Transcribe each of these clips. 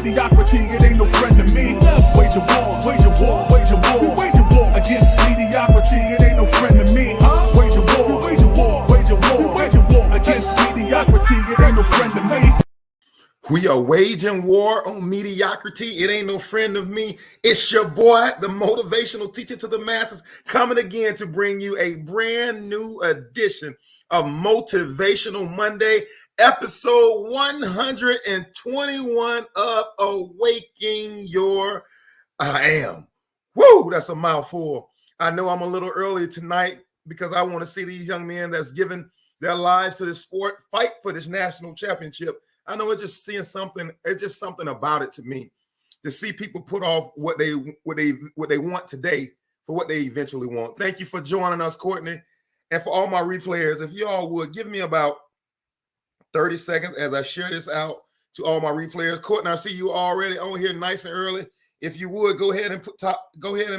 mediocrity, it ain't no friend to me. Wage a war, wage a war, wage a war, wage a war against mediocrity, it ain't no friend to me. Wage a war, wage a war, wage a war, wage a war against mediocrity, it ain't no friend to me. We are waging war on mediocrity. It ain't no friend of me. It's your boy, the motivational teacher to the masses, coming again to bring you a brand new edition of Motivational Monday, episode 121 of Awaken Your I Am. Woo, that's a mouthful. I know I'm a little early tonight because I want to see these young men that's giving their lives to this sport fight for this national championship. I know it's just seeing something. It's just something about it to me to see people put off what they want today for what they eventually want. Thank you for joining us, Courtney, and for all my replayers. If you all would give me about 30 seconds as I share this out to all my replayers. Courtney, I see you already on here nice and early. If you would go ahead and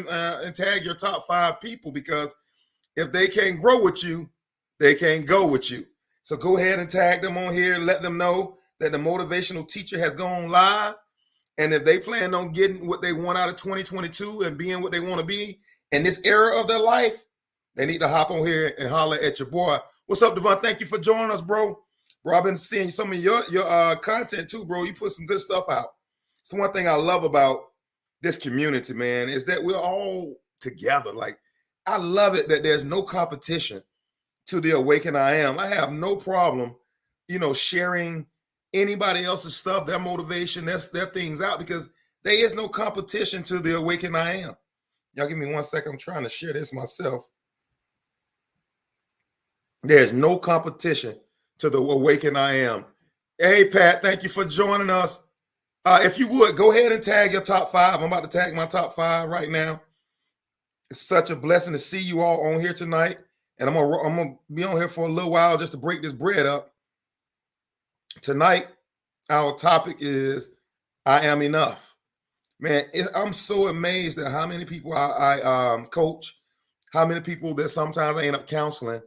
and tag your top 5 people, because if they can't grow with you, they can't go with you. So go ahead and tag them on here. Let them know that the motivational teacher has gone live. And if they plan on getting what they want out of 2022 and being what they want to be in this era of their life, they need to hop on here and holler at your boy. What's up, Devon? Thank you for joining us, bro. Bro, I've been seeing some of your content too, bro. You put some good stuff out. So one thing I love about this community, man, is that we're all together. Like, I love it that there's no competition to the Awaken I Am. I have no problem, sharing anybody else's stuff, their motivation, their things out, because there is no competition to the Awaken I Am. Y'all give me 1 second. I'm trying to share this myself. There's no competition to the Awaken I Am. Hey, Pat, thank you for joining us. If you would, go ahead and tag your top 5. I'm about to tag my top 5 right now. It's such a blessing to see you all on here tonight. And I'm gonna be on here for a little while just to break this bread up. Tonight, our topic is I am enough. Man, I'm so amazed at how many people I coach, how many people that sometimes I end up counseling,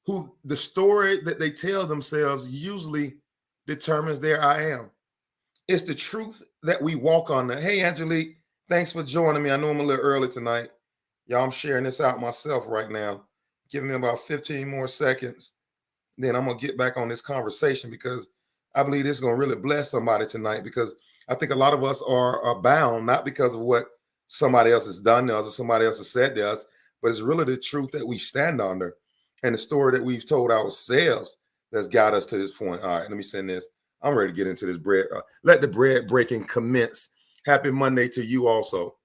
who the story that they tell themselves usually determines their I am. It's the truth that we walk on. Hey, Angelique, thanks for joining me. I know I'm a little early tonight. Y'all, I'm sharing this out myself right now. Give me about 15 more seconds. Then I'm going to get back on this conversation, because I believe this is going to really bless somebody tonight, because I think a lot of us are bound, not because of what somebody else has done to us or somebody else has said to us, but it's really the truth that we stand under and the story that we've told ourselves that's got us to this point. All right, let me send this. I'm ready to get into this bread. Let the bread breaking commence. Happy Monday to you also.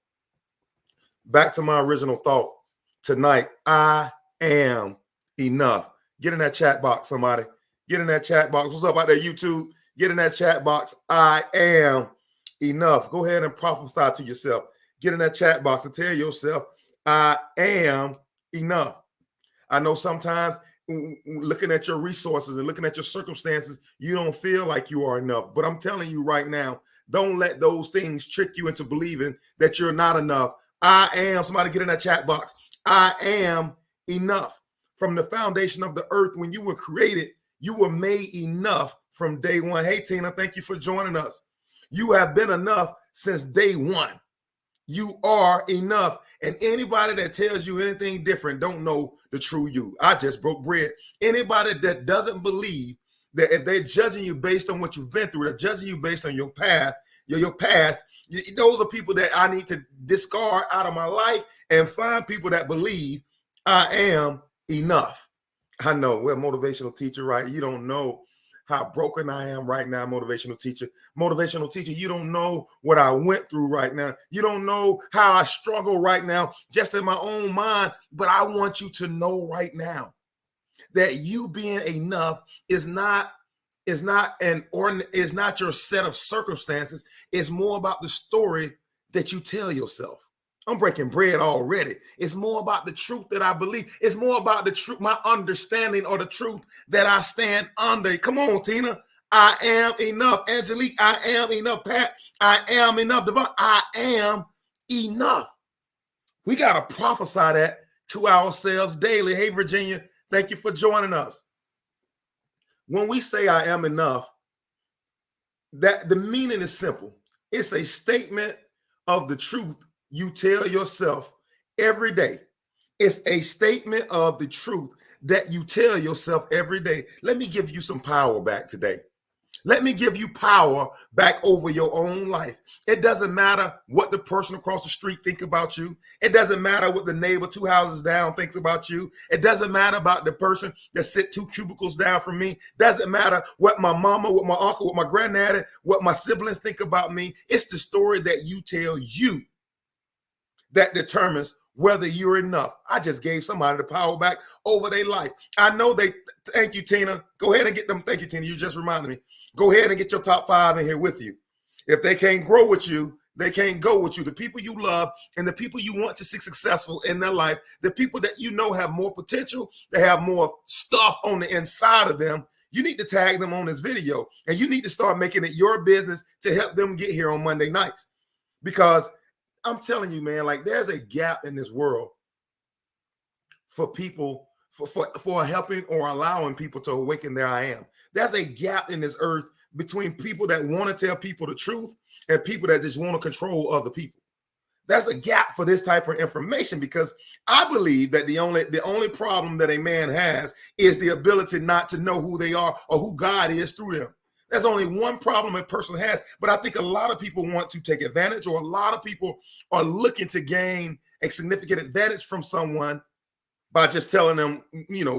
Back to my original thought. Tonight, I am enough. Get in that chat box, somebody. Get in that chat box. What's up out there, YouTube? Get in that chat box. I am enough. Go ahead and prophesy to yourself. Get in that chat box and tell yourself, I am enough. I know sometimes looking at your resources and looking at your circumstances, you don't feel like you are enough. But I'm telling you right now, don't let those things trick you into believing that you're not enough. I am. Somebody get in that chat box. I am enough. From the foundation of the earth, when you were created, you were made enough from day one. Hey, Tina, thank you for joining us. You have been enough since day one. You are enough. And anybody that tells you anything different don't know the true you. I just broke bread. Anybody that doesn't believe that if they're judging you based on what you've been through, they're judging you based on your path, your past, those are people that I need to discard out of my life and find people that believe I am enough. I know we're a motivational teacher, right? You don't know how broken I am right now, motivational teacher. Motivational teacher, you don't know what I went through right now. You don't know how I struggle right now, just in my own mind. But I want you to know right now that you being enough is not your set of circumstances. It's more about the story that you tell yourself. I'm breaking bread already. It's more about the truth that I believe. It's more about the truth, my understanding, or the truth that I stand under. Come on, Tina. I am enough. Angelique, I am enough. Pat, I am enough. Devon, I am enough. We got to prophesy that to ourselves daily. Hey, Virginia, thank you for joining us. When we say I am enough, That the meaning is simple. It's a statement of the truth you tell yourself every day. It's a statement of the truth that you tell yourself every day. Let me give you some power back today. Let me give you power back over your own life. It doesn't matter what the person across the street thinks about you. It doesn't matter what the neighbor 2 houses down thinks about you. It doesn't matter about the person that sit 2 cubicles down from me. Doesn't matter what my mama, what my uncle, what my granddaddy, what my siblings think about me. It's the story that you tell you that determines whether you're enough. I just gave somebody the power back over their life. I know they, thank you, Tina. Go ahead and get them. Thank you, Tina. You just reminded me. Go ahead and get your top 5 in here with you. If they can't grow with you, they can't go with you. The people you love and the people you want to see successful in their life, the people that you know have more potential, they have more stuff on the inside of them, you need to tag them on this video. And you need to start making it your business to help them get here on Monday nights. Because I'm telling you, man, like there's a gap in this world for people, for helping or allowing people to awaken their I am. There's a gap in this earth between people that want to tell people the truth and people that just want to control other people. There's a gap for this type of information because I believe that the only problem that a man has is the ability not to know who they are or who God is through them. There's only one problem a person has, but I think a lot of people want to take advantage, or a lot of people are looking to gain a significant advantage from someone by just telling them,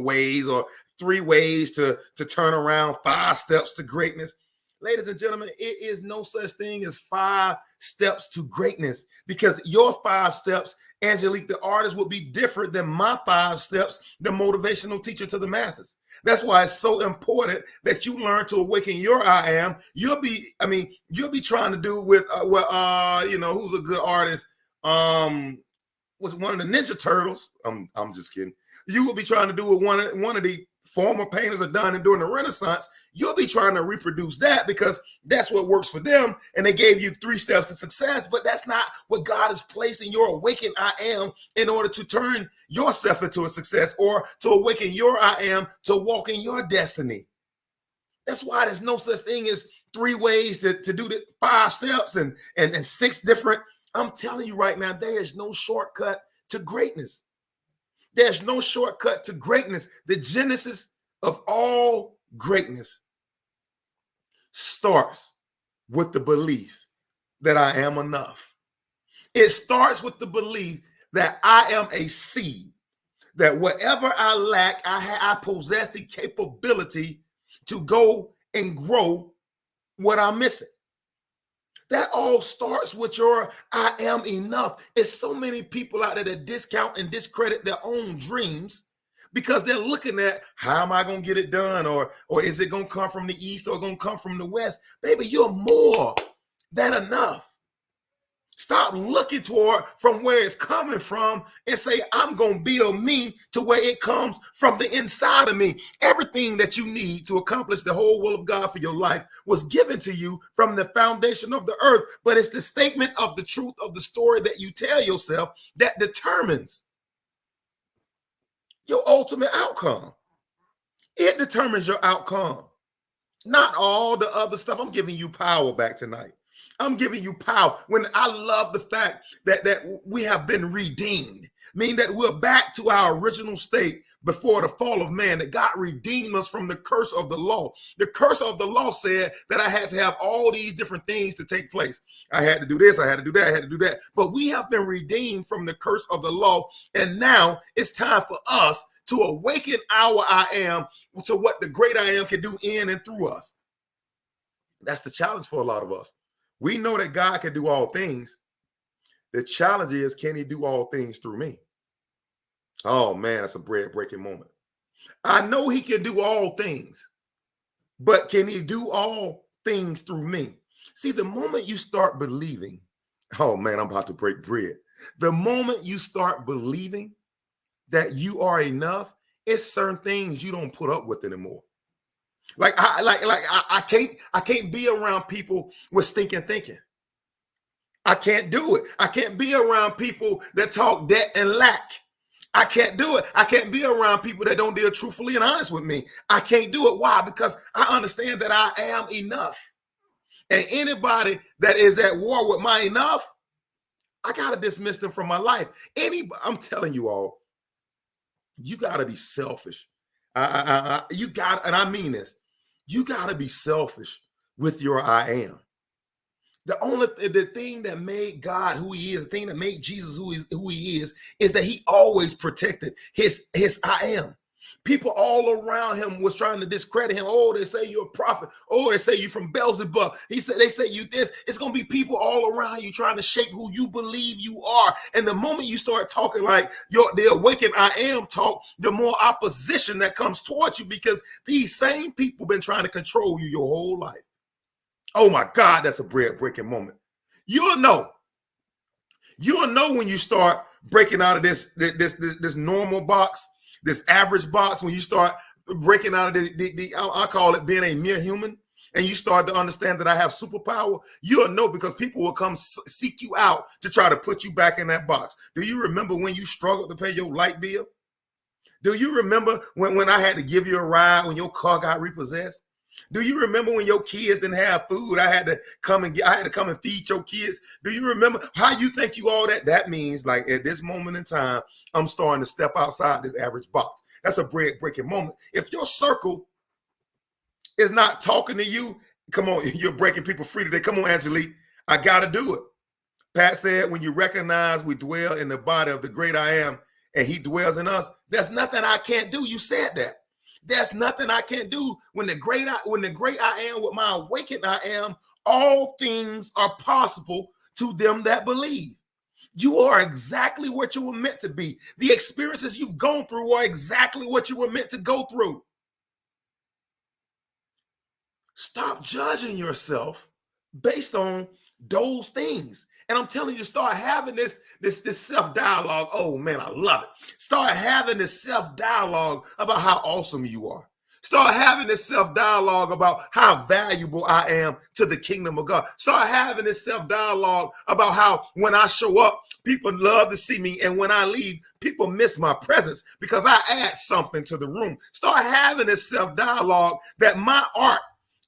ways or 3 ways to turn around, 5 steps to greatness. Ladies and gentlemen, it is no such thing as 5 steps to greatness, because your 5 steps, Angelique, the artist, would be different than my 5 steps, the motivational teacher to the masses. That's why it's so important that you learn to awaken your I am. You'll be trying to do with who's a good artist? Was one of the Ninja Turtles. I'm just kidding. You will be trying to do what one of the former painters are done during the Renaissance. You'll be trying to reproduce that because that's what works for them. And they gave you 3 steps to success, but that's not what God has placed in your awakened I am in order to turn yourself into a success, or to awaken your I am to walk in your destiny. That's why there's no such thing as 3 ways to do the 5 steps and 6 different. I'm telling you right now, there is no shortcut to greatness. There's no shortcut to greatness. The genesis of all greatness starts with the belief that I am enough. It starts with the belief that I am a seed, that whatever I lack, I possess the capability to go and grow what I'm missing. That all starts with your I am enough. It's so many people out there that discount and discredit their own dreams because they're looking at, how am I going to get it done? Or is it going to come from the east or going to come from the west? Baby, you're more than enough. Stop looking toward from where it's coming from and say, I'm going to build me to where it comes from the inside of me. Everything that you need to accomplish the whole will of God for your life was given to you from the foundation of the earth. But it's the statement of the truth of the story that you tell yourself that determines your ultimate outcome. It determines your outcome, not all the other stuff. I'm giving you power back tonight. I'm giving you power. When I love the fact that we have been redeemed, meaning that we're back to our original state before the fall of man, that God redeemed us from the curse of the law. The curse of the law said that I had to have all these different things to take place. I had to do this, I had to do that, I had to do that. But we have been redeemed from the curse of the law. And now it's time for us to awaken our I am to what the great I am can do in and through us. That's the challenge for a lot of us. We know that God can do all things. The challenge is, can he do all things through me? Oh man, that's a bread-breaking moment. I know he can do all things, but can he do all things through me? See, the moment you start believing, oh man, I'm about to break bread. The moment you start believing that you are enough, it's certain things you don't put up with anymore. I can't be around people with stinking thinking. I can't do it. I can't be around people that talk debt and lack. I can't do it. I can't be around people that don't deal truthfully and honest with me. I can't do it. Why? Because I understand that I am enough. And anybody that is at war with my enough, I gotta dismiss them from my life. I'm telling you all, you gotta be selfish. You got, and I mean this, you gotta be selfish with your I am. The thing that made God who he is, the thing that made Jesus who he is that he always protected his I am. People all around him was trying to discredit him. Oh, they say you're a prophet. Oh, they say you from Beelzebub. They say you this. It's gonna be people all around you trying to shape who you believe you are. And the moment you start talking like the awakened I am talk, the more opposition that comes towards you, because these same people been trying to control you your whole life. Oh my God, that's a bread-breaking moment. You'll know when you start breaking out of this normal box, this average box, when you start breaking out of I call it being a mere human, and you start to understand that I have superpower. You'll know, because people will come seek you out to try to put you back in that box. Do you remember when you struggled to pay your light bill? Do you remember when I had to give you a ride when your car got repossessed? Do you remember when your kids didn't have food? I had to come and feed your kids. Do you remember how you think you all that? That means, like, at this moment in time, I'm starting to step outside this average box. That's a bread-breaking moment. If your circle is not talking to you, come on, you're breaking people free today. Come on, Angelique, I got to do it. Pat said, when you recognize we dwell in the body of the great I am, and he dwells in us, there's nothing I can't do. You said that. There's nothing I can't do. When the great I am, with my awakened I am, all things are possible to them that believe. You are exactly what you were meant to be. The experiences you've gone through are exactly what you were meant to go through. Stop judging yourself based on those things. And I'm telling you, start having this self-dialogue. Oh man, I love it. Start having this self-dialogue about how awesome you are. Start having this self-dialogue about how valuable I am to the kingdom of God. Start having this self-dialogue about how when I show up, people love to see me, and when I leave, people miss my presence because I add something to the room. Start having this self-dialogue that my art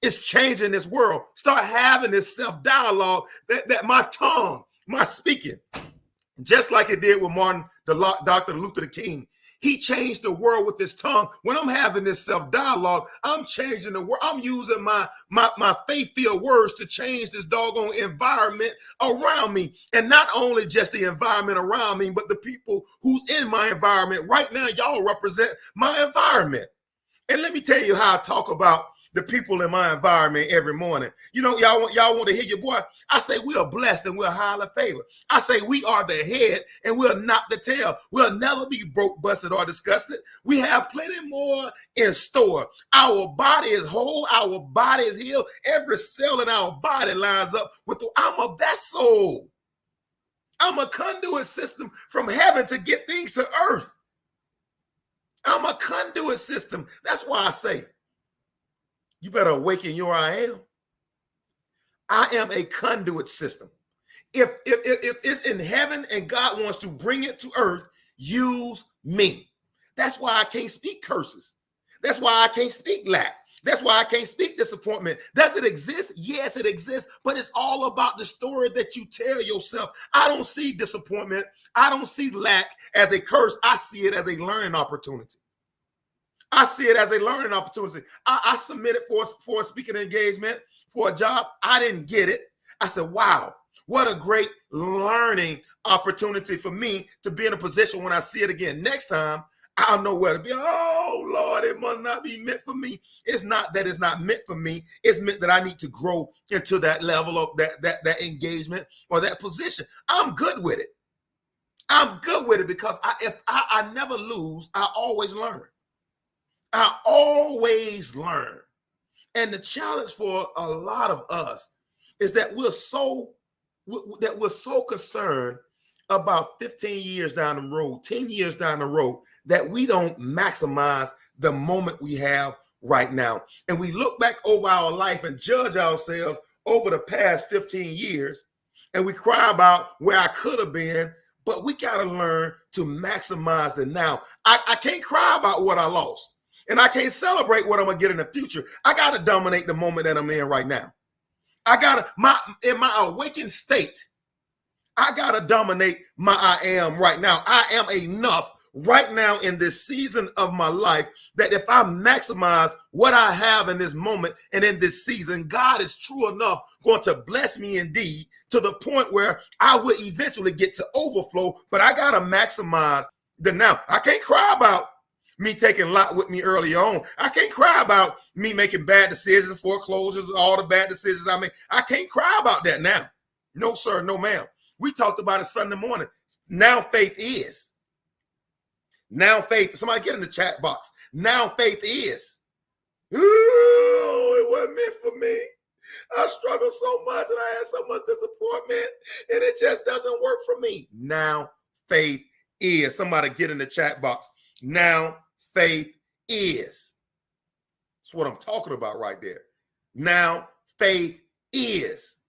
is changing this world. Start having this self-dialogue that my tongue, my speaking, just like it did with Dr. Luther King, he changed the world with his tongue. When I'm having this self-dialogue, I'm changing the world. I'm using my faith-filled words to change this doggone environment around me. And not only just the environment around me, but the people who's in my environment. Right now, y'all represent my environment. And let me tell you how I talk about the people in my environment every morning. You know, y'all want to hear your boy? I say we are blessed and we're highly favored. I say we are the head and we're not the tail. We'll never be broke, busted, or disgusted. We have plenty more in store. Our body is whole. Our body is healed. Every cell in our body lines up with I'm a vessel. I'm a conduit system from heaven to get things to earth. I'm a conduit system. That's why I say, you better awaken your I am. I am a conduit system. If it's in heaven and God wants to bring it to earth, use me. That's why I can't speak curses. That's why I can't speak lack. That's why I can't speak disappointment. Does it exist? Yes, it exists, but it's all about the story that you tell yourself. I don't see disappointment. I don't see lack as a curse. I see it as a learning opportunity. I see it as a learning opportunity. I submitted for a speaking engagement for a job. I didn't get it. I said, wow, what a great learning opportunity for me to be in a position when I see it again. Next time, I'll know where to be. Oh, Lord, it must not be meant for me. It's not that it's not meant for me. It's meant that I need to grow into that level of that engagement or that position. I'm good with it. I'm good with it because if I never lose, I always learn. I always learn. And the challenge for a lot of us is that we're so concerned about 15 years down the road, 10 years down the road, that we don't maximize the moment we have right now. And we look back over our life and judge ourselves over the past 15 years, and we cry about where I could have been, but we got to learn to maximize the now. I can't cry about what I lost. And I can't celebrate what I'm going to get in the future. I got to dominate the moment that I'm in right now. In my awakened state, I gotta dominate my I am right now. I am enough right now in this season of my life that if I maximize what I have in this moment and in this season, God is true enough going to bless me indeed to the point where I will eventually get to overflow, but I gotta maximize the now. I can't cry about me taking Lot with me early on. I can't cry about me making bad decisions, foreclosures, all the bad decisions I made. I can't cry about that now. No, sir, no, ma'am. We talked about it Sunday morning. Now faith is. Now faith. Somebody get in the chat box. Now faith is. Ooh, it wasn't meant for me. I struggled so much and I had so much disappointment and it just doesn't work for me. Now faith is. Somebody get in the chat box. Now faith is. That's what I'm talking about right there. Now faith is.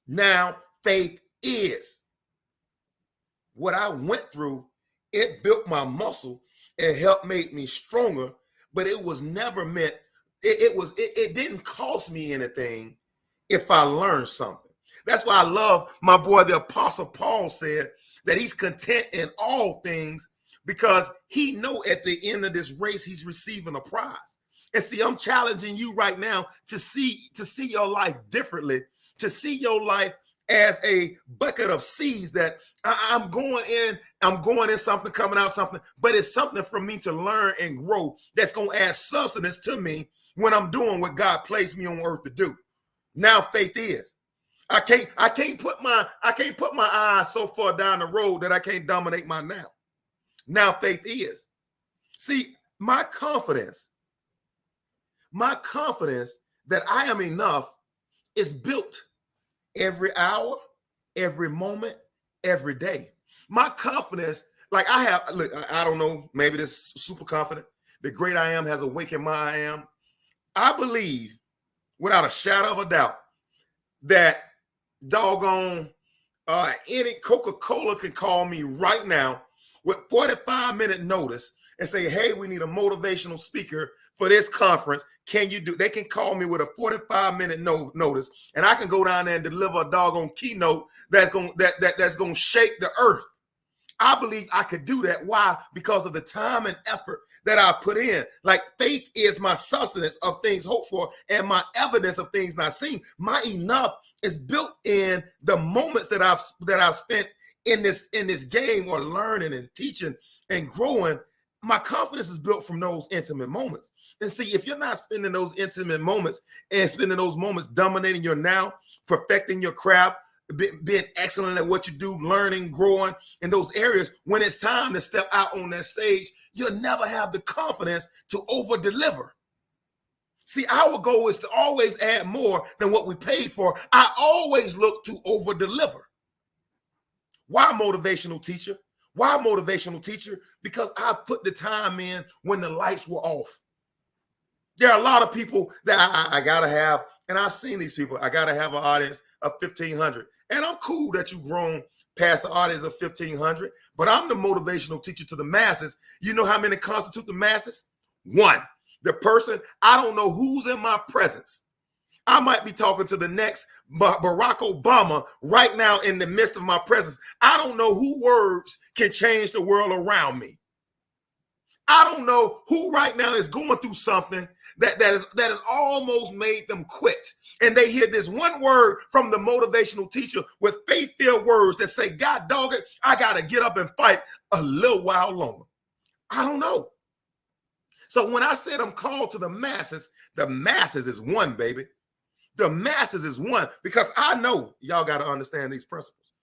Now faith is. What I went through, it built my muscle and helped make me stronger, but it was never meant, it didn't cost me anything if I learned something. That's why I love my boy, the Apostle Paul said that he's content in all things because he know at the end of this race, he's receiving a prize. And see, I'm challenging you right now to see your life differently, to see your life as a bucket of seeds that I'm going in something, coming out something, but it's something for me to learn and grow that's going to add substance to me when I'm doing what God placed me on earth to do. Now faith is. I can't put my eyes so far down the road that I can't dominate my now. Now faith is. See, my confidence that I am enough is built every hour, every moment, every day. My confidence, like I don't know, maybe this super confident. The great I am has awakened my I am. I believe without a shadow of a doubt that doggone any Coca-Cola can call me right now with 45-minute notice and say, hey, we need a motivational speaker for this conference. Can you do? They can call me with a 45-minute notice, and I can go down there and deliver a doggone keynote that's gonna shake the earth. I believe I could do that. Why? Because of the time and effort that I put in. Like faith is my substance of things hoped for and my evidence of things not seen. My enough is built in the moments that I've spent in this game or learning and teaching and growing. My confidence is built from those intimate moments. And see, if you're not spending those intimate moments and spending those moments dominating your now, perfecting your craft, being excellent at what you do, learning, growing in those areas, when it's time to step out on that stage, you'll never have the confidence to over deliver. See, our goal is to always add more than what we paid for. I always look to over deliver. Why motivational teacher? Why motivational teacher? Because I put the time in when the lights were off. There are a lot of people that I gotta have, and I've seen these people. I gotta have an audience of 1,500, and I'm cool that you've grown past the audience of 1,500. But I'm the motivational teacher to the masses. You know how many constitute the masses? One. The person, I don't know who's in my presence. I might be talking to the next Barack Obama right now in the midst of my presence. I don't know who words can change the world around me. I don't know who right now is going through something that has almost made them quit. And they hear this one word from the motivational teacher with faith-filled words that say, God dog it, I got to get up and fight a little while longer. I don't know. So when I said I'm called to the masses is one, baby. The masses is one, because I know y'all got to understand these principles.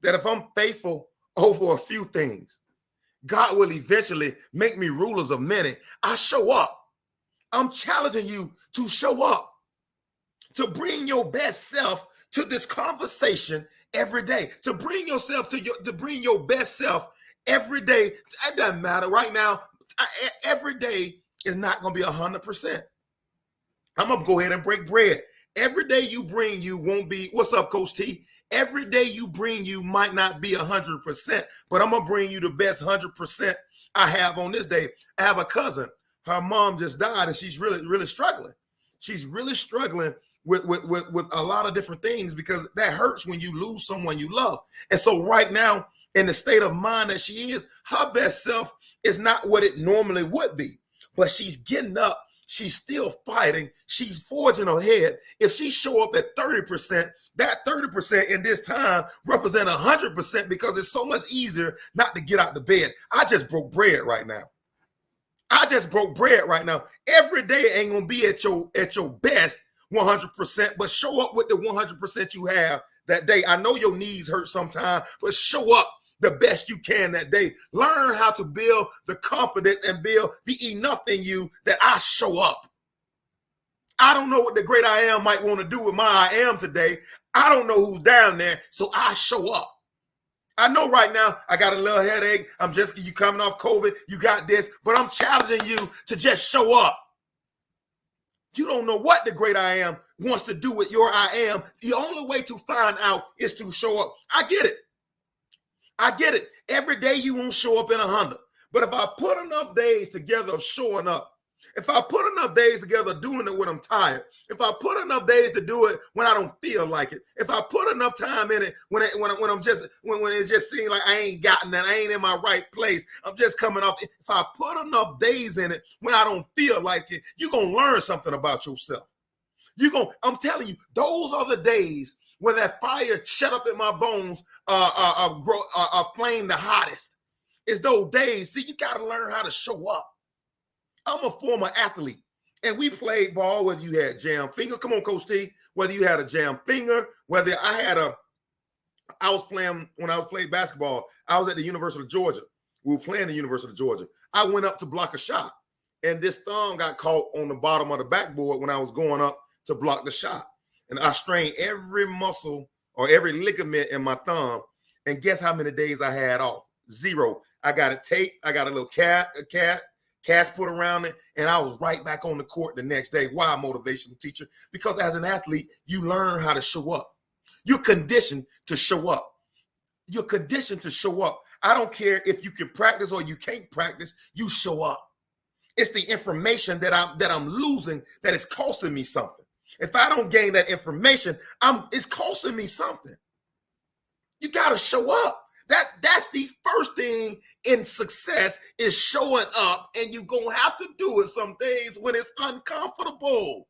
That if I'm faithful over a few things, God will eventually make me rulers of many. I show up. I'm challenging you to show up, to bring your best self to this conversation every day, to bring yourself to bring your best self every day. It doesn't matter right now. Every day is not going to be 100%. I'm going to go ahead and break bread. Every day you bring, you won't be. What's up, Coach T? Every day you bring, you might not be 100%, but I'm going to bring you the best 100% I have on this day. I have a cousin. Her mom just died and she's really, really struggling. She's really struggling with a lot of different things, because that hurts when you lose someone you love. And so right now, in the state of mind that she is, her best self is not what it normally would be. But she's getting up. She's still fighting. She's forging ahead. If she show up at 30%, that 30% in this time represent 100%, because it's so much easier not to get out of bed. I just broke bread right now. I just broke bread right now. Every day ain't gonna be at your best 100%, but show up with the 100% you have that day. I know your knees hurt sometimes, but show up the best you can that day. Learn how to build the confidence and build the enough in you that I show up. I don't know what the great I am might want to do with my I am today. I don't know who's down there, so I show up. I know right now I got a little headache. You coming off COVID, you got this, but I'm challenging you to just show up. You don't know what the great I am wants to do with your I am. The only way to find out is to show up. I get it. I get it. Every day you won't show up in 100. But if I put enough days together of showing up, if I put enough days together doing it when I'm tired, if I put enough days to do it when I don't feel like it, if I put enough time in it when it just seems like I ain't gotten that, I ain't in my right place, I'm just coming off. If I put enough days in it when I don't feel like it, you're gonna learn something about yourself. I'm telling you, those are the days when that fire shut up in my bones, flame the hottest. It's those days. See, you got to learn how to show up. I'm a former athlete, and we played ball whether you had jam finger. Come on, Coach T. Whether you had a jam finger, whether I was playing when I was playing basketball. I was at the University of Georgia. We were playing the University of Georgia. I went up to block a shot, and this thumb got caught on the bottom of the backboard when I was going up to block the shot. And I strained every muscle or every ligament in my thumb. And guess how many days I had off? 0. I got a tape. I got a little cast put around it. And I was right back on the court the next day. Why, motivational teacher? Because as an athlete, you learn how to show up. You're conditioned to show up. You're conditioned to show up. I don't care if you can practice or you can't practice. You show up. It's the information that I'm losing that is costing me something. If I don't gain that information, it's costing me something. You got to show up. That's the first thing in success is showing up, and you're going to have to do it some days when it's uncomfortable.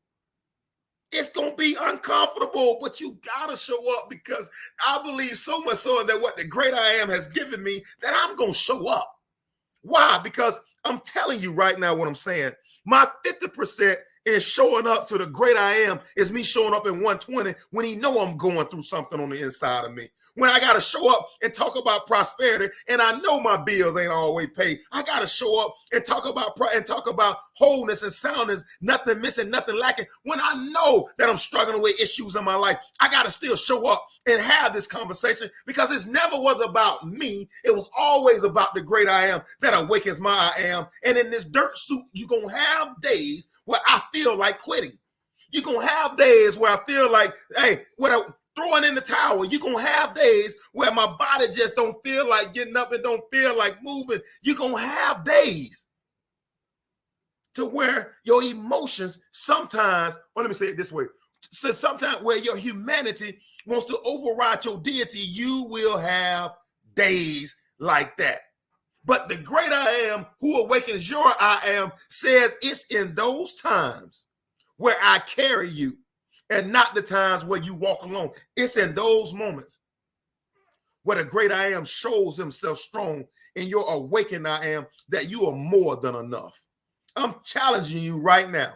It's going to be uncomfortable, but you got to show up, because I believe so much so that what the great I am has given me that I'm going to show up. Why? Because I'm telling you right now what I'm saying. My 50% is showing up to the great I am is me showing up in 120 when he know I'm going through something on the inside of me. When I got to show up and talk about prosperity, and I know my bills ain't always paid, I got to show up and talk about wholeness and soundness, nothing missing, nothing lacking. When I know that I'm struggling with issues in my life, I got to still show up and have this conversation, because it never was about me. It was always about the great I am that awakens my I am. And in this dirt suit, you're going to have days where I feel like quitting. You're going to have days where I feel like, hey, throwing in the towel. You're going to have days where my body just don't feel like getting up and don't feel like moving. You're going to have days to where your emotions sometimes, or let me say it this way, so sometimes where your humanity wants to override your deity, you will have days like that. But the great I am who awakens your I am says it's in those times where I carry you, and not the times where you walk alone. It's in those moments where the great I am shows himself strong in your awakened I am that you are more than enough. I'm challenging you right now.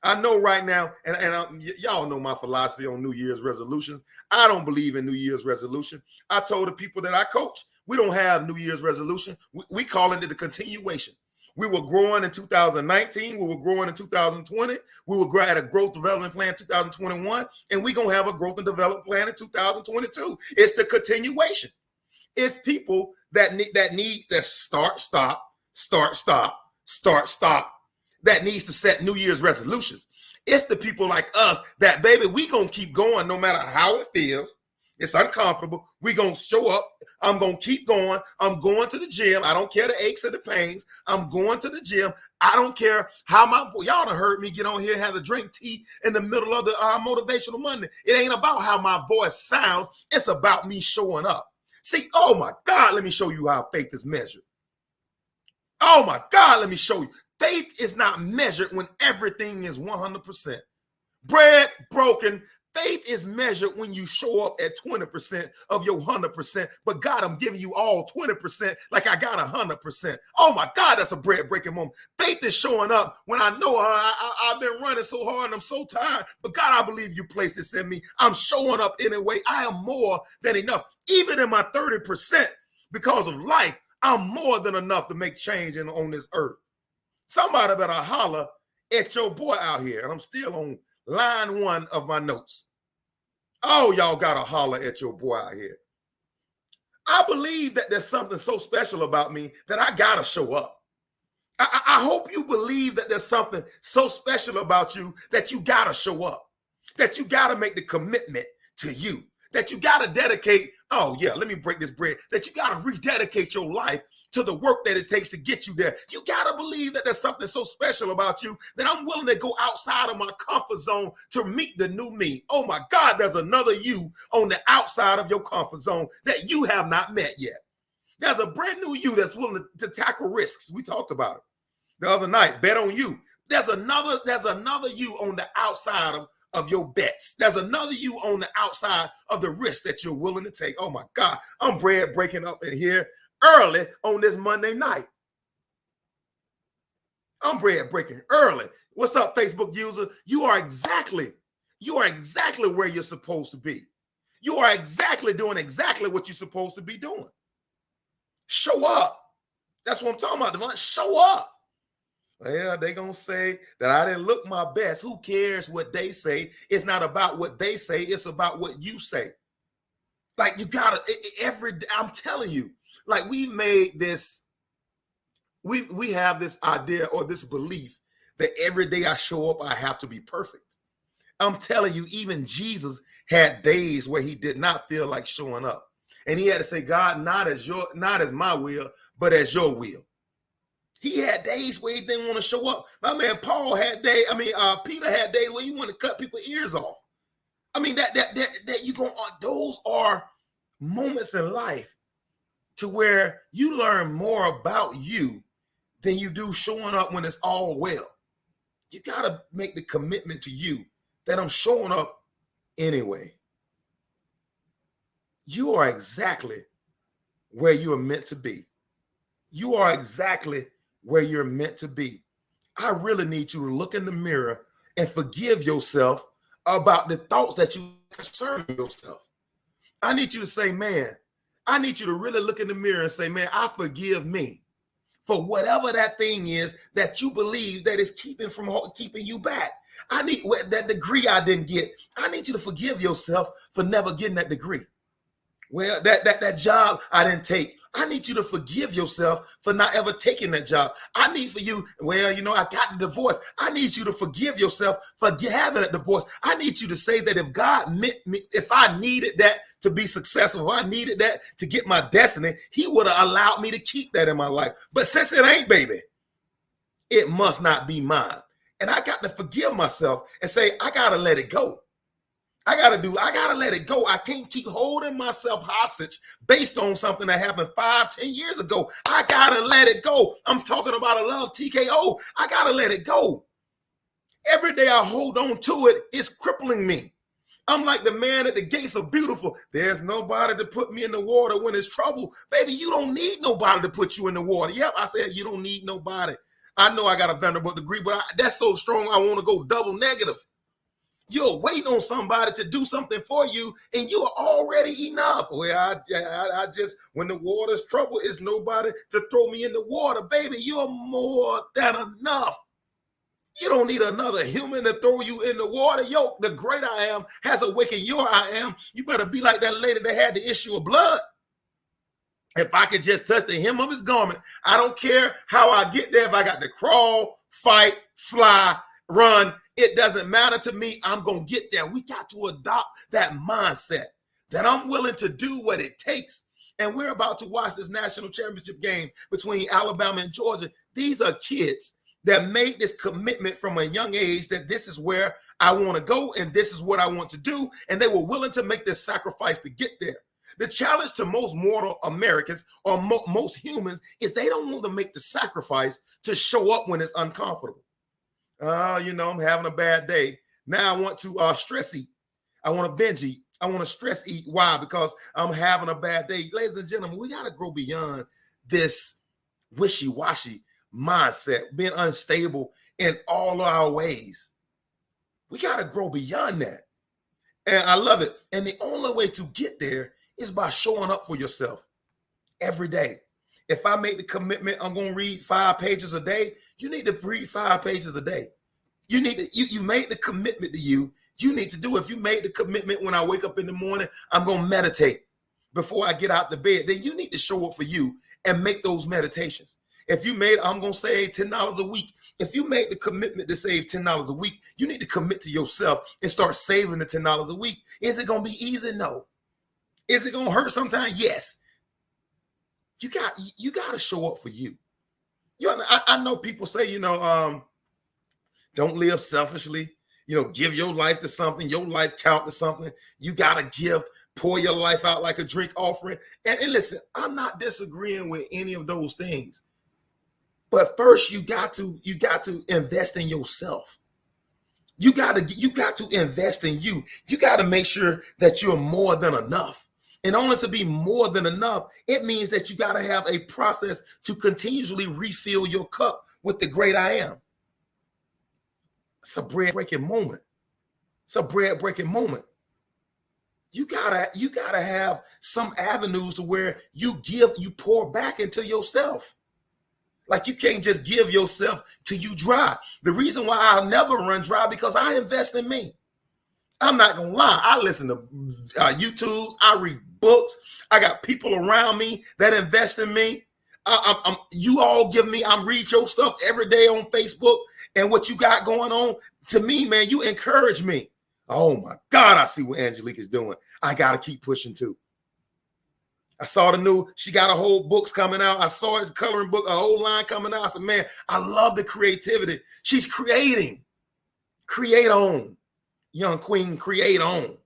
I know right now, and y'all know my philosophy on New Year's resolutions. I don't believe in New Year's resolution. I told the people that I coach, we don't have New Year's resolution. We call it the continuation. We were growing in 2019. We were growing in 2020. We were at a growth development plan in 2021. And we're going to have a growth and development plan in 2022. It's the continuation. It's people that start, stop, that needs to set New Year's resolutions. It's the people like us that, baby, we going to keep going no matter how it feels. It's uncomfortable. We're going to show up. I'm going to keep going. I'm going to the gym. I don't care the aches and the pains. I'm going to the gym. I don't care how my voice. Y'all done heard me get on here and have to drink tea in the middle of the Motivational Monday. It ain't about how my voice sounds. It's about me showing up. See, oh my God, let me show you how faith is measured. Oh my God, let me show you. Faith is not measured when everything is 100%. Bread broken. Faith is measured when you show up at 20% of your 100%. But God, I'm giving you all 20% like I got 100%. Oh my God, that's a bread breaking moment. Faith is showing up when I know I've been running so hard and I'm so tired. But God, I believe you placed this in me. I'm showing up anyway. I am more than enough. Even in my 30%, because of life, I'm more than enough to make change on this earth. Somebody better holler at your boy out here. And I'm still on line 1 of my notes. Oh, y'all got to holler at your boy out here. I believe that there's something so special about me that I got to show up. I hope you believe that there's something so special about you that you got to show up, that you got to make the commitment to you, that you got to dedicate. Oh, yeah, let me break this bread, that you got to rededicate your life to the work that it takes to get you there. You got to believe that there's something so special about you that I'm willing to go outside of my comfort zone to meet the new me. Oh my God, there's another you on the outside of your comfort zone that you have not met yet. There's a brand new you that's willing to tackle risks. We talked about it the other night. Bet on you. There's another you on the outside of your bets. There's another you on the outside of the risk that you're willing to take. Oh my God, I'm bread breaking up in here early on this Monday night. I'm bread breaking early. What's up, Facebook user? You are exactly where you're supposed to be. You are doing exactly what you're supposed to be doing. Show up. That's what I'm talking about, Devon. Show up. Well, they're going to say that I didn't look my best. Who cares what they say? It's not about what they say. It's about what you say. Like you got to, I'm telling you, like we've made this, we have this idea or this belief that every day I show up, I have to be perfect. I'm telling you, even Jesus had days where he did not feel like showing up. And he had to say, God, not as my will, but as your will. He had days where he didn't want to show up. My man Paul had days, Peter had days where he wanted to cut people's ears off. I mean, those are moments in life to where you learn more about you than you do showing up when it's all well. You got to make the commitment to you that I'm showing up anyway. You are exactly where you are meant to be. You are exactly where you're meant to be. I really need you to look in the mirror and forgive yourself about the thoughts that you concern yourself. I need you to say, man, I need you to really look in the mirror and say, man, I forgive me for whatever that thing is that you believe that is keeping you back. I need that degree I didn't get. I need you to forgive yourself for never getting that degree. Well, that job I didn't take. I need you to forgive yourself for not ever taking that job. I need for you, I got the divorce. I need you to forgive yourself for having a divorce. I need you to say that if God meant me, if I needed that to be successful, if I needed that to get my destiny, he would have allowed me to keep that in my life. But since it ain't, baby, it must not be mine. And I got to forgive myself and say, I got to let it go. I got to let it go. I can't keep holding myself hostage based on something that happened 5-10 years ago. I got to let it go. I'm talking about a love TKO. I got to let it go. Every day I hold on to it, it's crippling me. I'm like the man at the gates of beautiful. There's nobody to put me in the water when it's trouble. Baby, you don't need nobody to put you in the water. Yep, I said you don't need nobody. I know I got a Vanderbilt degree, but that's so strong I want to go double negative. You're waiting on somebody to do something for you, and you are already enough. Well, I just, when the water's trouble, it's nobody to throw me in the water. Baby, you're more than enough. You don't need another human to throw you in the water. Yo, the great I am has awakened your I am. You better be like that lady that had the issue of blood. If I could just touch the hem of his garment, I don't care how I get there. If I got to crawl, fight, fly, run, it doesn't matter to me. I'm going to get there. We got to adopt that mindset that I'm willing to do what it takes. And we're about to watch this national championship game between Alabama and Georgia. These are kids that made this commitment from a young age that this is where I want to go and this is what I want to do. And they were willing to make this sacrifice to get there. The challenge to most mortal Americans or most humans is they don't want to make the sacrifice to show up when it's uncomfortable. I'm having a bad day. Now I want to stress eat. I want to binge eat. I want to stress eat. Why? Because I'm having a bad day. Ladies and gentlemen, we got to grow beyond this wishy-washy mindset, being unstable in all our ways. We got to grow beyond that. And I love it. And the only way to get there is by showing up for yourself every day. If I make the commitment, I'm going to read 5 pages a day, you need to read 5 pages a day. You need to, you made the commitment to you. You need to do it. If you made the commitment when I wake up in the morning, I'm going to meditate before I get out the bed, then you need to show up for you and make those meditations. If you made, I'm going to save $10 a week. If you made the commitment to save $10 a week, you need to commit to yourself and start saving the $10 a week. Is it going to be easy? No. Is it going to hurt sometimes? Yes. You got to show up for you. I know people say, don't live selfishly. Give your life to something. Your life count to something. You got to give, pour your life out like a drink offering. And listen, I'm not disagreeing with any of those things. But first, you got to invest in yourself. You got to invest in you. You got to make sure that you're more than enough. In order to be more than enough, it means that you got to have a process to continuously refill your cup with the great I am. It's a bread-breaking moment. It's a bread-breaking moment. You gotta have some avenues to where you pour back into yourself. Like you can't just give yourself till you dry. The reason why I'll never run dry because I invest in me. I'm not gonna lie. I listen to YouTubes. I read books. I got people around me that invest in me. You all give me. I read your stuff every day on Facebook and what you got going on. To me, man, you encourage me. Oh my God, I see what Angelique is doing. I gotta keep pushing too. I saw she got a whole books coming out. I saw his coloring book, a whole line coming out. I said, man, I love the creativity. She's creating. Create on. Young queen, create on.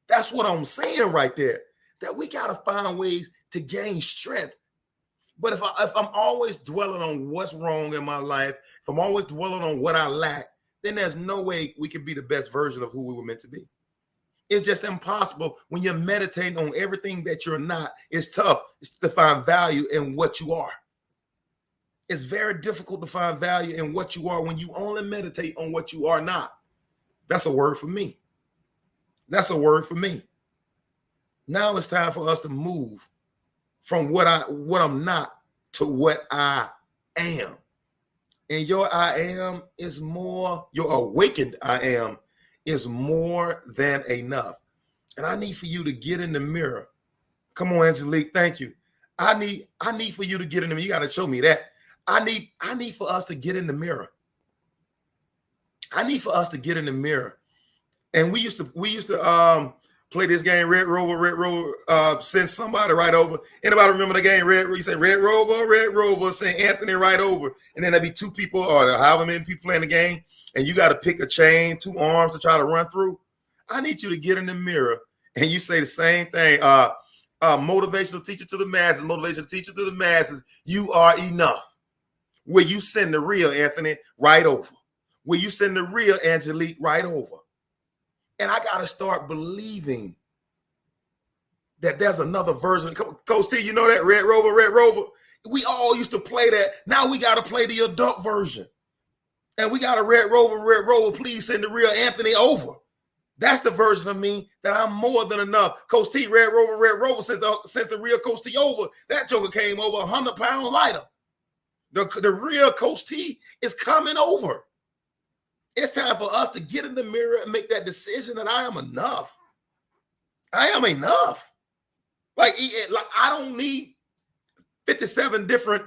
That's what I'm saying right there. That we got to find ways to gain strength. But if I'm always dwelling on what's wrong in my life, if I'm always dwelling on what I lack, then there's no way we can be the best version of who we were meant to be. It's just impossible when you're meditating on everything that you're not. It's tough to find value in what you are. It's very difficult to find value in what you are when you only meditate on what you are not. That's a word for me. That's a word for me. Now it's time for us to move from what I'm not to what I am. And your I am is more, your awakened I am is more than enough. And I need for you to get in the mirror. Come on, Angelique, thank you. I need for you to get in the mirror. You got to show me that. I need for us to get in the mirror. I need for us to get in the mirror. And we used to play this game, Red Rover, send somebody right over. Anybody remember the game, Red Rover? You say Red Rover, send Anthony right over. And then there'd be 2 people or however many people playing the game. And you got to pick a chain, 2 arms to try to run through. I need you to get in the mirror and you say the same thing. Motivational teacher to the masses, you are enough. Will you send the real Anthony right over? Will you send the real Angelique right over? And I got to start believing that there's another version. Coach T, you know that Red Rover? We all used to play that. Now we got to play the adult version. And we got a Red Rover, please send the real Anthony over. That's the version of me that I'm more than enough. Coach T, Red Rover, since the real Coach T over, that joker came over 100 pounds lighter. The real Coach T is coming over. It's time for us to get in the mirror and make that decision that I am enough. I am enough. Like I don't need 57 different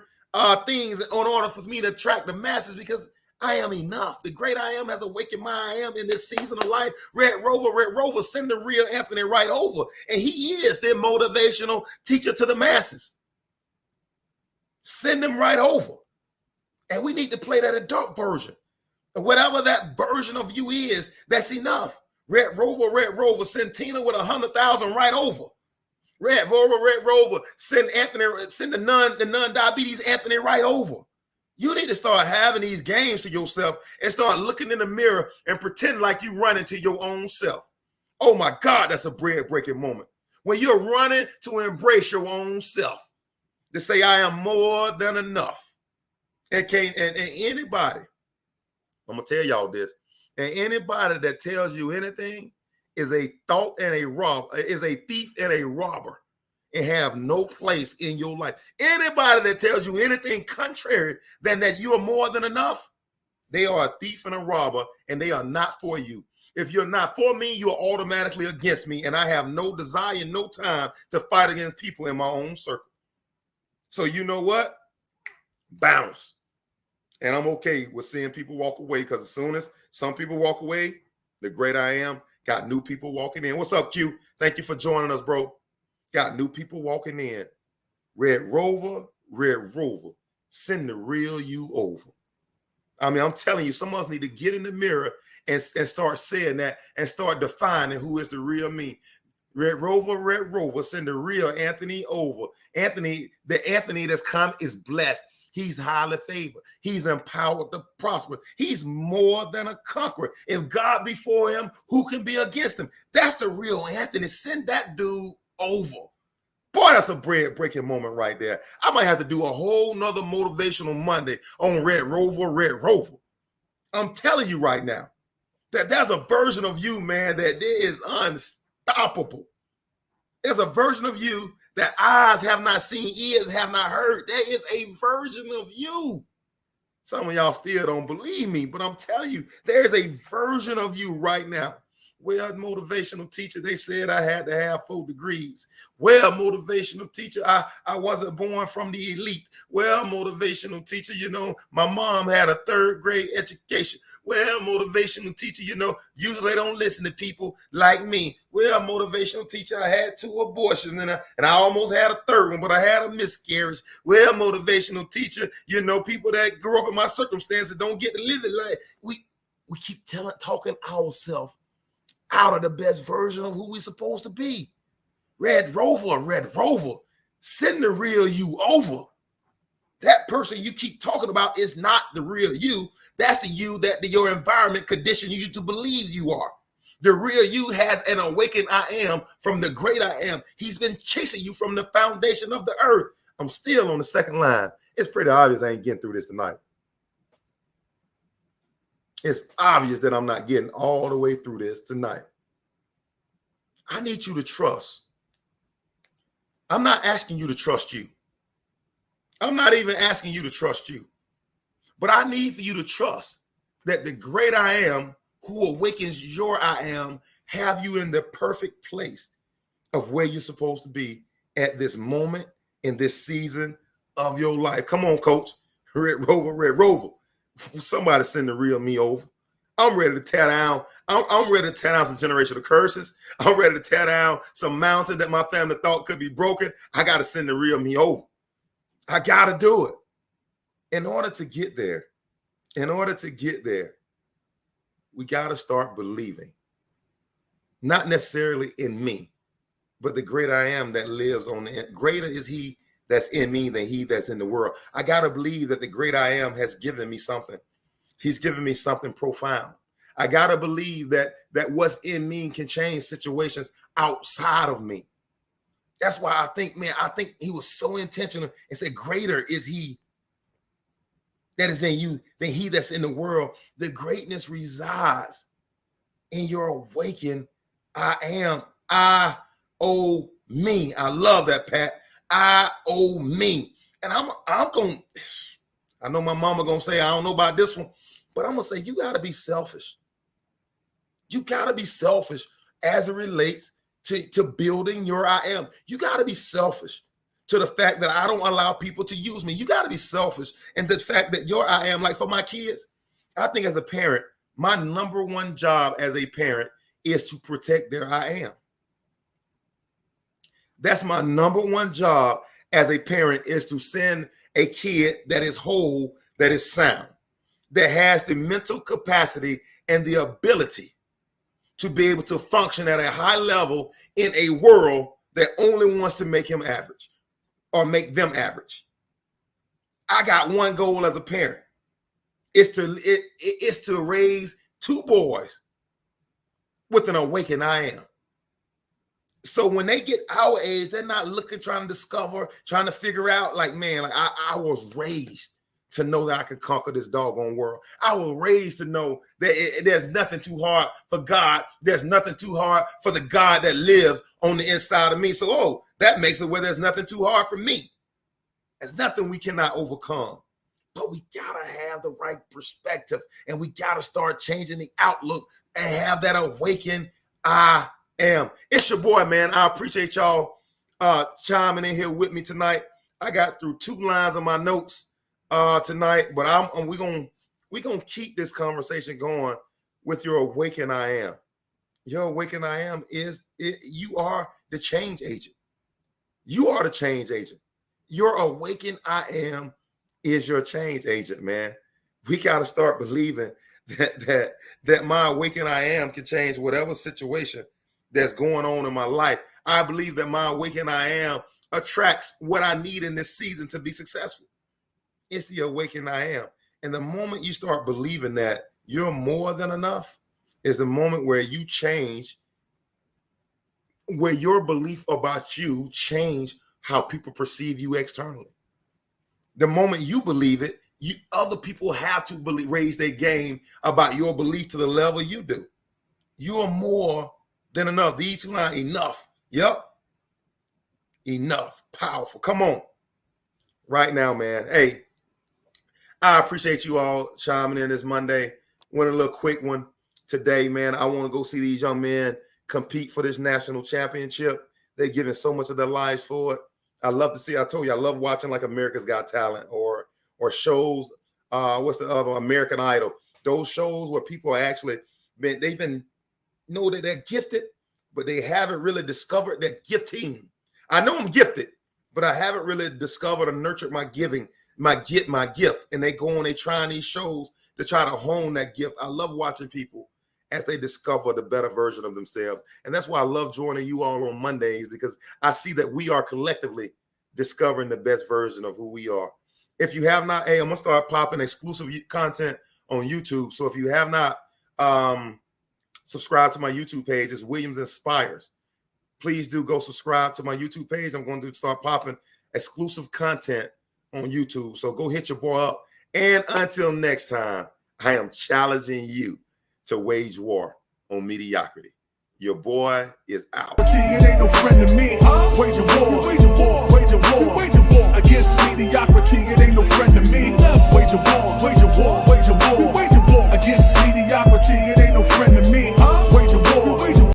things in order for me to attract the masses because I am enough. The great I am has awakened my I am in this season of life. Red Rover, send the real Anthony right over. And he is the motivational teacher to the masses. Send him right over. And we need to play that adult version. Whatever that version of you is, that's enough. Red Rover, send Tina with 100,000 right over. Red Rover, send Anthony, send the non-diabetes Anthony right over. You need to start having these games to yourself and start looking in the mirror and pretend like you run into your own self. Oh my God, that's a bread-breaking moment. When you're running to embrace your own self, to say, I am more than enough. And anybody, I'm going to tell y'all this, and anybody that tells you anything is a thought and a robber, is a thief and a robber, and have no place in your life. Anybody that tells you anything contrary than that you are more than enough, they are a thief and a robber, and they are not for you. If you're not for me, you're automatically against me, and I have no desire, no time to fight against people in my own circle. So you know what? Bounce. And I'm okay with seeing people walk away, because as soon as some people walk away, the great I am got new people walking in. What's up, Q? Thank you for joining us, bro. Got new people walking in. Red Rover, send the real you over. I mean, I'm telling you, some of us need to get in the mirror and start saying that and start defining who is the real me. Red Rover, send the real Anthony over. Anthony, the Anthony that's come is blessed. He's highly favored. He's empowered to prosper. He's more than a conqueror. If God be for him, who can be against him? That's the real Anthony. Send that dude over. Boy, that's a bread-breaking moment right there. I might have to do a whole nother Motivational Monday on Red Rover. I'm telling you right now that there's a version of you, man, that is unstoppable. There's a version of you that eyes have not seen, ears have not heard. There is a version of you. Some of y'all still don't believe me, but I'm telling you, there's a version of you right now. Well, motivational teacher, they said I had to have 4 degrees. Well, motivational teacher, I wasn't born from the elite. Well, motivational teacher, you know, my mom had a 3rd grade education. Well, motivational teacher, you know, usually they don't listen to people like me. Well, motivational teacher, I had 2 abortions and I almost had a 3rd one, but I had a miscarriage. Well, motivational teacher, you know, people that grew up in my circumstances don't get to live it like we keep talking ourselves out of the best version of who we're supposed to be. Red Rover, send the real you over. That person you keep talking about is not the real you. That's the you that your environment conditioned you to believe you are. The real you has an awakened I am from the great I am. He's been chasing you from the foundation of the earth. I'm still on the second line. It's pretty obvious I ain't getting through this tonight. It's obvious that I'm not getting all the way through this tonight. I need you to trust. I'm not asking you to trust you. I'm not even asking you to trust you. But I need for you to trust that the great I am who awakens your I am have you in the perfect place of where you're supposed to be at this moment in this season of your life. Come on, coach. Red Rover. Somebody send the real me over. I'm ready to tear down. I'm ready to tear down some generational curses. I'm ready to tear down some mountain that my family thought could be broken. I got to send the real me over. I got to do it. In order to get there, we got to start believing. Not necessarily in me, but the great I am that lives on the end. Greater is he that's in me than he that's in the world. I got to believe that the great I am has given me something. He's given me something profound. I got to believe that what's in me can change situations outside of me. That's why I think he was so intentional and said, greater is he that is in you than he that's in the world. The greatness resides in your awakened I am. I owe me. I love that, Pat. I owe me. And I'm going, I know my mama going to say, I don't know about this one, but I'm going to say, you got to be selfish. You got to be selfish as it relates to building your I am. You got to be selfish to the fact that I don't allow people to use me. You got to be selfish. And the fact that your I am, like for my kids, I think as a parent, my number one job as a parent is to protect their I am. That's my number one job as a parent, is to send a kid that is whole, that is sound, that has the mental capacity and the ability to be able to function at a high level in a world that only wants to make him average or make them average. I got one goal as a parent. It's to raise two boys with an awakened I am. So when they get our age, they're not looking, trying to discover, trying to figure out, like, man, like I was raised to know that I could conquer this doggone world. I was raised to know that there's nothing too hard for God. There's nothing too hard for the God that lives on the inside of me. So, that makes it where there's nothing too hard for me. There's nothing we cannot overcome. But we gotta have the right perspective, and we gotta start changing the outlook and have that awakened I am. It's your boy, man. I appreciate y'all chiming in here with me tonight. I got through 2 lines of my notes tonight, but we're gonna keep this conversation going with your awakened I am. Your awakened I am you are the change agent. You are the change agent. Your awakened I am is your change agent, man. We got to start believing that my awakened I am can change whatever situation that's going on in my life. I believe that my awakened I am attracts what I need in this season to be successful. It's the awakened I am. And the moment you start believing that you're more than enough is the moment where you change, where your belief about you change how people perceive you externally. The moment you believe it, other people have to raise their game about your belief to the level you do. You are more than enough. These 2 lines, enough. Yep. Enough. Powerful. Come on. Right now, man. Hey, I appreciate you all chiming in this Monday. Went a little quick one today, man. I want to go see these young men compete for this national championship. They're giving so much of their lives for it. I love to see. I told you, I love watching like America's Got Talent or shows. What's the other, American Idol? Those shows where people are actually they've been know that they're gifted, but they haven't really discovered their gifting. I know I'm gifted, but I haven't really discovered or nurtured my giving, my gift. And they go on, they trying these shows to try to hone that gift. I love watching people as they discover the better version of themselves. And that's why I love joining you all on Mondays, because I see that we are collectively discovering the best version of who we are. If you have not, hey, I'm going to start popping exclusive content on YouTube. So if you have not subscribed to my YouTube page, it's Williams Inspires. Please do go subscribe to my YouTube page. I'm going to start popping exclusive content on YouTube. So go hit your boy up. And until next time, I am challenging you to wage war on mediocrity. Your boy is out. It ain't no friend to me. Wage a war.